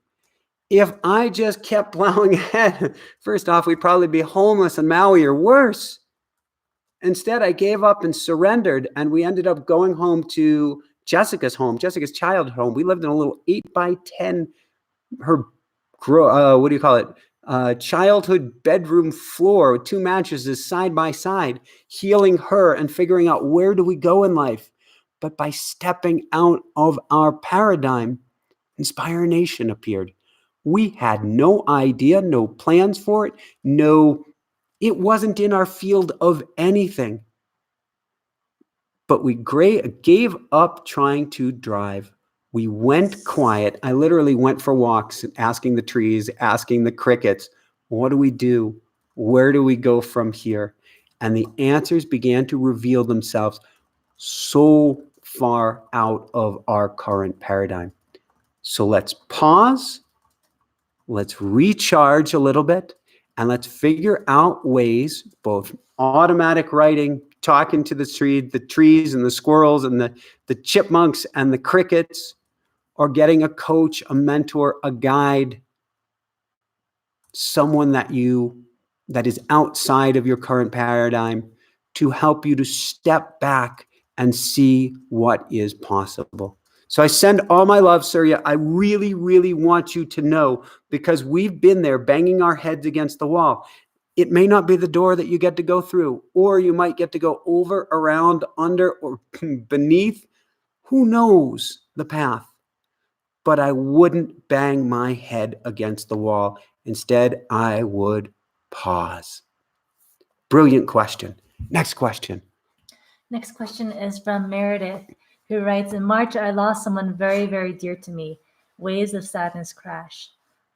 If I just kept plowing ahead, first off, we'd probably be homeless in Maui or worse. Instead, I gave up and surrendered, and we ended up going home to Jessica's home, Jessica's childhood home. We lived in a little 8x10, childhood bedroom floor with 2 mattresses side by side, healing her and figuring out where do we go in life. But by stepping out of our paradigm, Inspire Nation appeared. We had no idea, no plans for it, it wasn't in our field of anything. But we gave up trying to drive. We went quiet. I literally went for walks, asking the trees, asking the crickets, what do we do? Where do we go from here? And the answers began to reveal themselves so far out of our current paradigm. So let's pause. Let's recharge a little bit, and let's figure out ways, both automatic writing, talking to the trees and the squirrels and the chipmunks and the crickets, or getting a coach, a mentor, a guide, someone that is outside of your current paradigm to help you to step back and see what is possible. So I send all my love, Surya. I really, really want you to know, because we've been there banging our heads against the wall. It may not be the door that you get to go through, or you might get to go over, around, under, or beneath. Who knows the path? But I wouldn't bang my head against the wall. Instead, I would pause. Brilliant question. Next question. Next question is from Meredith, who writes, in March, I lost someone very, very dear to me. Waves of sadness crash.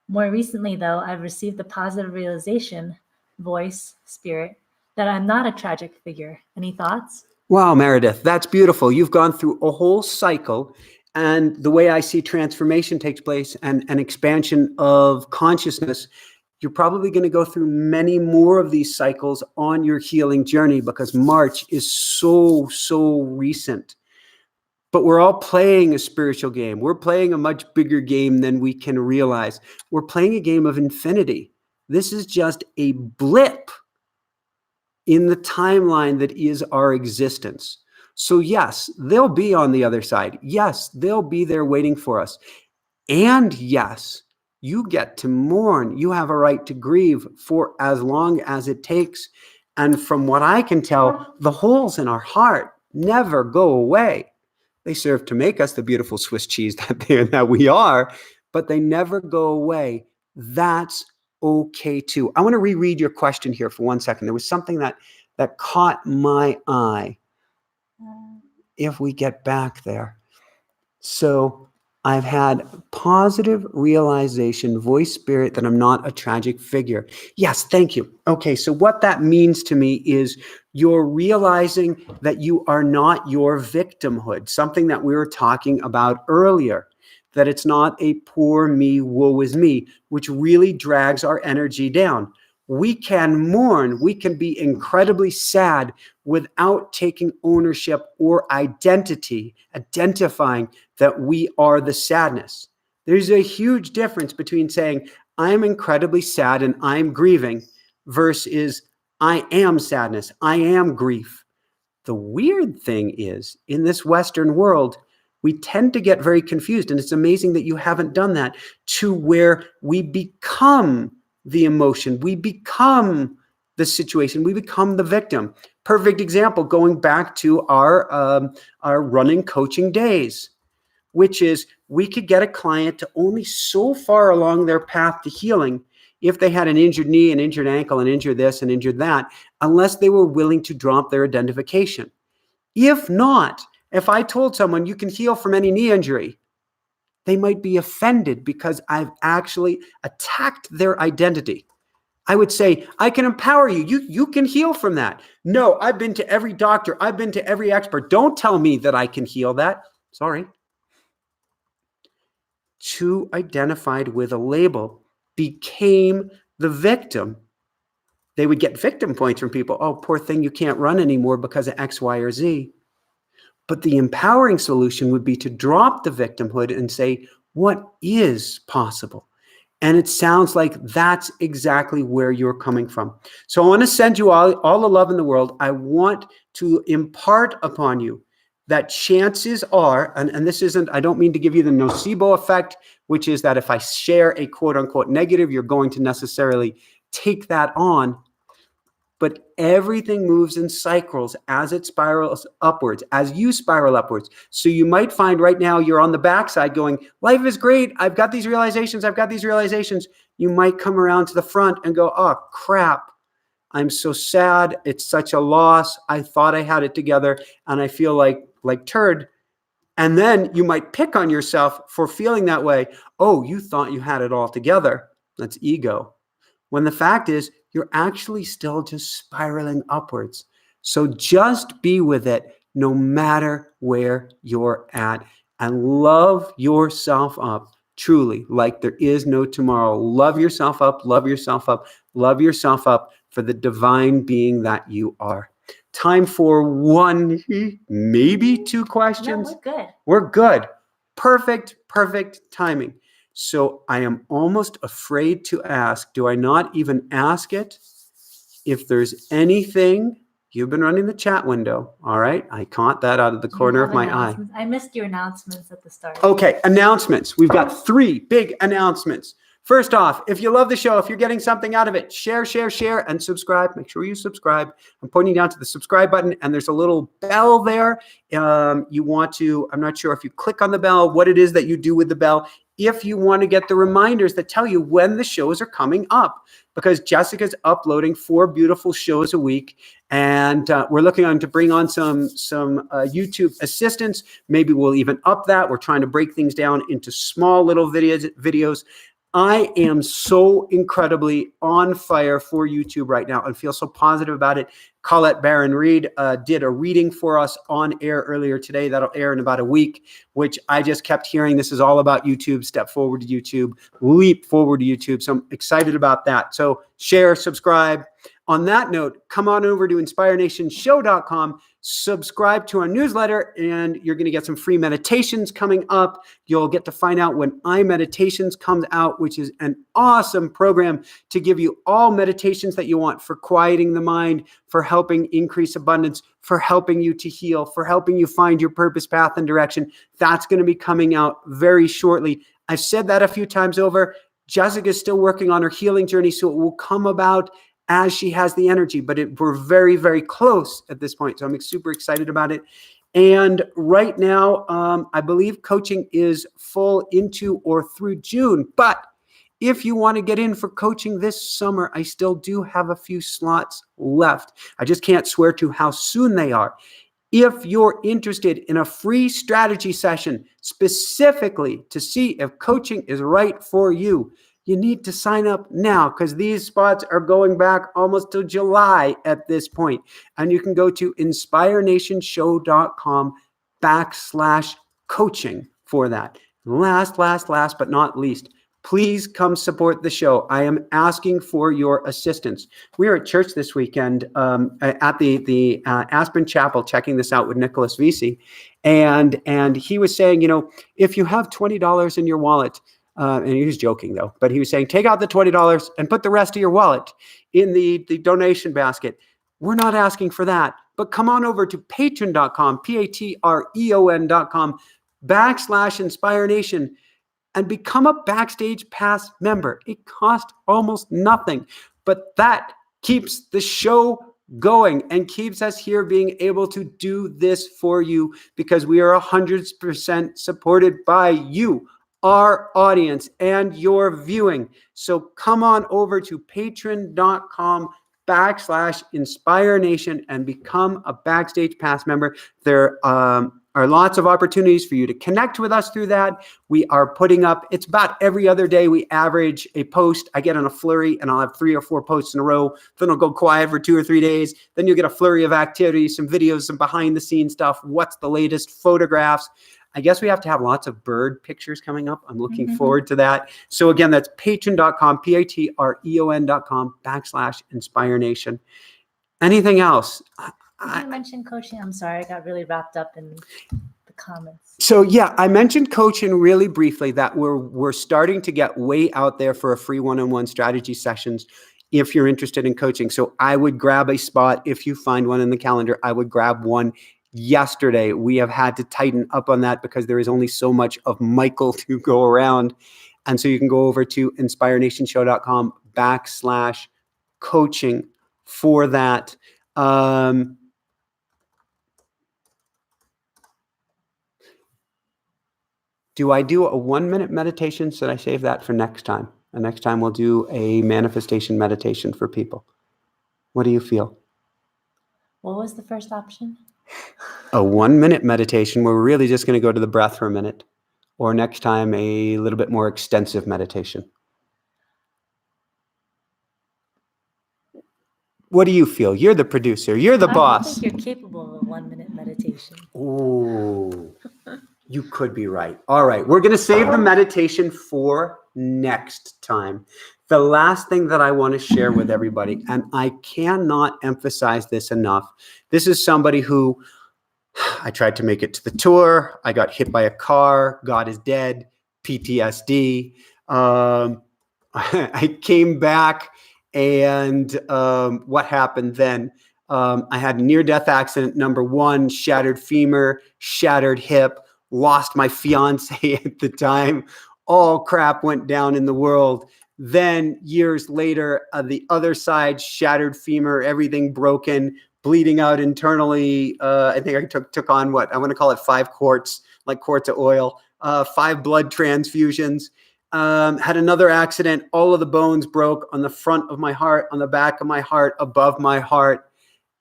More recently, though, I've received the positive realization, voice, spirit, that I'm not a tragic figure. Any thoughts? Wow, Meredith, that's beautiful. You've gone through a whole cycle, and the way I see transformation takes place and an expansion of consciousness, you're probably going to go through many more of these cycles on your healing journey, because March is so, so recent. But we're all playing a spiritual game. We're playing a much bigger game than we can realize. We're playing a game of infinity. This is just a blip in the timeline that is our existence. So yes, they'll be on the other side. Yes, they'll be there waiting for us. And yes, you get to mourn. You have a right to grieve for as long as it takes. And from what I can tell, the holes in our heart never go away. They serve to make us the beautiful Swiss cheese that we are, but they never go away. That's okay too. I want to reread your question here for 1 second. There was something that caught my eye. If we get back there. So I've had positive realization, voice, spirit, that I'm not a tragic figure. Yes, thank you. Okay, so what that means to me is you're realizing that you are not your victimhood, something that we were talking about earlier, that it's not a poor me, woe is me, which really drags our energy down. We can mourn, we can be incredibly sad without taking ownership or identifying that we are the sadness. There's a huge difference between saying, I'm incredibly sad and I'm grieving, versus I am sadness, I am grief. The weird thing is, in this Western world, we tend to get very confused, and it's amazing that you haven't done that, to where we become the emotion, we become the situation, we become the victim. Perfect example, going back to our running coaching days, which is we could get a client to only so far along their path to healing if they had an injured knee, an injured ankle, an injured this, and injured that, unless they were willing to drop their identification. If not, if I told someone you can heal from any knee injury, they might be offended because I've actually attacked their identity. I would say, I can empower you. You can heal from that. No, I've been to every doctor. I've been to every expert. Don't tell me that I can heal that. Sorry. Too identified with a label became the victim. They would get victim points from people. Oh, poor thing, you can't run anymore because of X, Y, or Z. But the empowering solution would be to drop the victimhood and say, what is possible? And it sounds like that's exactly where you're coming from. So I want to send you all the love in the world. I want to impart upon you that chances are, and this isn't, I don't mean to give you the nocebo effect, which is that if I share a quote unquote negative, you're going to necessarily take that on. But everything moves in cycles as it spirals upwards, as you spiral upwards. So you might find right now you're on the backside going, life is great. I've got these realizations. I've got these realizations. You might come around to the front and go, oh, crap. I'm so sad. It's such a loss. I thought I had it together and I feel like turd. And then you might pick on yourself for feeling that way. Oh, you thought you had it all together. That's ego. When the fact is, you're actually still just spiraling upwards. So just be with it no matter where you're at and love yourself up truly like there is no tomorrow. Love yourself up, love yourself up, love yourself up for the divine being that you are. Time for one, maybe two questions. No, we're good. We're good. Perfect timing. So I am almost afraid to ask, do I not even ask it? If there's anything, you've been running the chat window, all right? I caught that out of the corner of my eye. I missed your announcements at the start. Okay, announcements. We've got 3 big announcements. First off, if you love the show, if you're getting something out of it, share, and subscribe. Make sure you subscribe. I'm pointing down to the subscribe button, and there's a little bell there. You want to, I'm not sure if you click on the bell, what it is that you do with the bell. If you want to get the reminders that tell you when the shows are coming up, because Jessica's uploading 4 beautiful shows a week, and we're looking on to bring on some YouTube assistance. Maybe we'll even up that. We're trying to break things down into small little videos. I am so incredibly on fire for YouTube right now and feel so positive about it. Colette Barron-Reed did a reading for us on air earlier today. That'll air in about a week, which I just kept hearing. This is all about YouTube. Step forward to YouTube. Leap forward to YouTube. So I'm excited about that. So share, subscribe. On that note, come on over to inspirenationshow.com. Subscribe to our newsletter, and you're going to get some free meditations coming up. You'll get to find out when iMeditations comes out, which is an awesome program to give you all meditations that you want for quieting the mind, for helping increase abundance, for helping you to heal, for helping you find your purpose, path, and direction. That's going to be coming out very shortly. I've said that a few times over. Jessica's still working on her healing journey, so it will come about as she has the energy, but we're very, very close at this point. So I'm super excited about it. And right now, I believe coaching is full into or through June. But if you want to get in for coaching this summer, I still do have a few slots left. I just can't swear to how soon they are. If you're interested in a free strategy session specifically to see if coaching is right for you, you need to sign up now because these spots are going back almost to July at this point. And you can go to inspirenationshow.com/coaching for that. Last but not least, please come support the show. I am asking for your assistance. We were at church this weekend at the Aspen Chapel, checking this out with Nicholas Vesey. And he was saying, if you have $20 in your wallet, and he was joking though, but he was saying, take out the $20 and put the rest of your wallet in the donation basket. We're not asking for that, but come on over to patreon.com, patreon.com/InspireNation and become a Backstage Pass member. It costs almost nothing, but that keeps the show going and keeps us here being able to do this for you because we are 100% supported by you, our audience, and your viewing. So come on over to patreon.com/InspireNation and become a Backstage Pass member. There are are lots of opportunities for you to connect with us through that. We are putting up, it's about every other day we average a post. I get on a flurry and I'll have 3 or 4 posts in a row. Then I'll go quiet for 2 or 3 days. Then you'll get a flurry of activity, some videos, some behind the scenes stuff. What's the latest? Photographs. I guess we have to have lots of bird pictures coming up. I'm looking forward to that. So again, that's patreon.com, patreon.com/Inspire Nation. Anything else? You mentioned coaching. I'm sorry, I got really wrapped up in the comments. So yeah, I mentioned coaching really briefly, that we're starting to get way out there for a free one-on-one strategy sessions if you're interested in coaching. So I would grab a spot. If you find one in the calendar, I would grab one yesterday. We have had to tighten up on that because there is only so much of Michael to go around. And so you can go over to inspirenationshow.com/coaching for that. Do I do a 1-minute meditation? Should I save that for next time? And next time we'll do a manifestation meditation for people. What do you feel? What was the first option? A 1-minute meditation where we're really just going to go to the breath for a minute. Or next time, a little bit more extensive meditation. What do you feel? You're the producer. You're the boss. I think you're capable of a 1-minute meditation. Oh, you could be right. All right. We're going to save the meditation for next time. The last thing that I want to share with everybody, and I cannot emphasize this enough. This is somebody who I tried to make it to the tour. I got hit by a car. God is dead. PTSD. I came back, and what happened then? I had a near-death accident. Number 1, shattered femur, shattered hip, lost my fiance at the time. All crap went down in the world. Then years later, the other side, shattered femur, everything broken, bleeding out internally. I think I took on what I want to call it 5 quarts, like quarts of oil, 5 blood transfusions. Had another accident. All of the bones broke on the front of my heart, on the back of my heart, above my heart.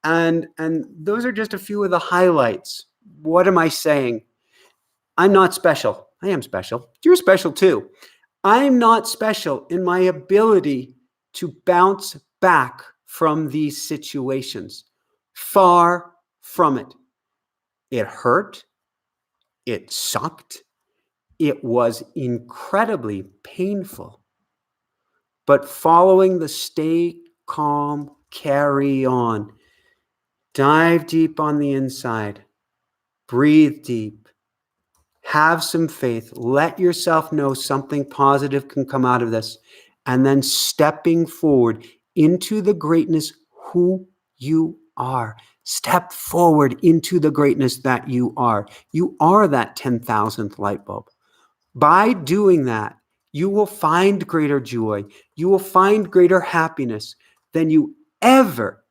And those are just a few of the highlights. What am I saying? I'm not special. I am special. You're special too. I'm not special in my ability to bounce back from these situations. Far from it. It hurt. It sucked. It was incredibly painful. But following the stay calm, carry on, dive deep on the inside, breathe deep, have some faith, let yourself know something positive can come out of this, and then stepping forward into the greatness who you are. Step forward into the greatness that you are. You are that 10,000th light bulb. By doing that, you will find greater joy. You will find greater happiness than you ever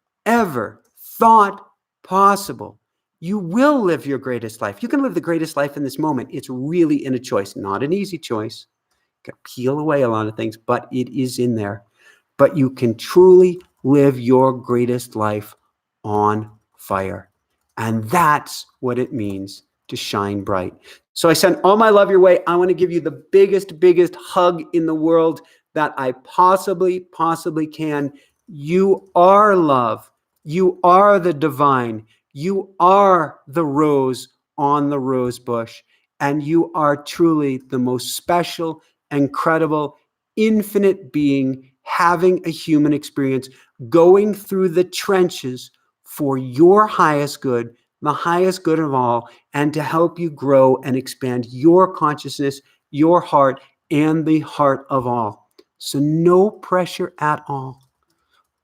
thought possible. You will live your greatest life. You can live the greatest life in this moment. It's really in a choice, not an easy choice. You can peel away a lot of things, but it is in there. But you can truly live your greatest life on fire. And that's what it means to shine bright. So I send all my love your way. I want to give you the biggest hug in the world that I possibly can. You are love. You are the divine. You are the rose on the rose bush. And you are truly the most special, incredible, infinite being having a human experience, going through the trenches for your highest good, the highest good of all, and to help you grow and expand your consciousness, your heart, and the heart of all. So no pressure at all.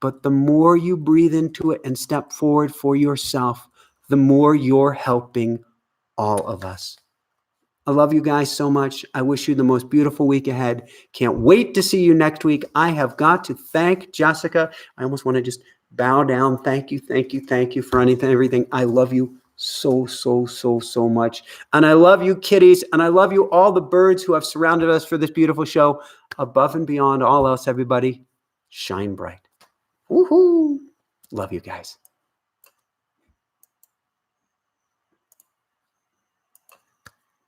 But the more you breathe into it and step forward for yourself, the more you're helping all of us. I love you guys so much. I wish you the most beautiful week ahead. Can't wait to see you next week. I have got to thank Jessica. I almost want to just bow down. Thank you for everything. I love you so much. And I love you, kitties. And I love you, all the birds who have surrounded us for this beautiful show. Above and beyond all else, everybody, shine bright. Woohoo! Love you guys.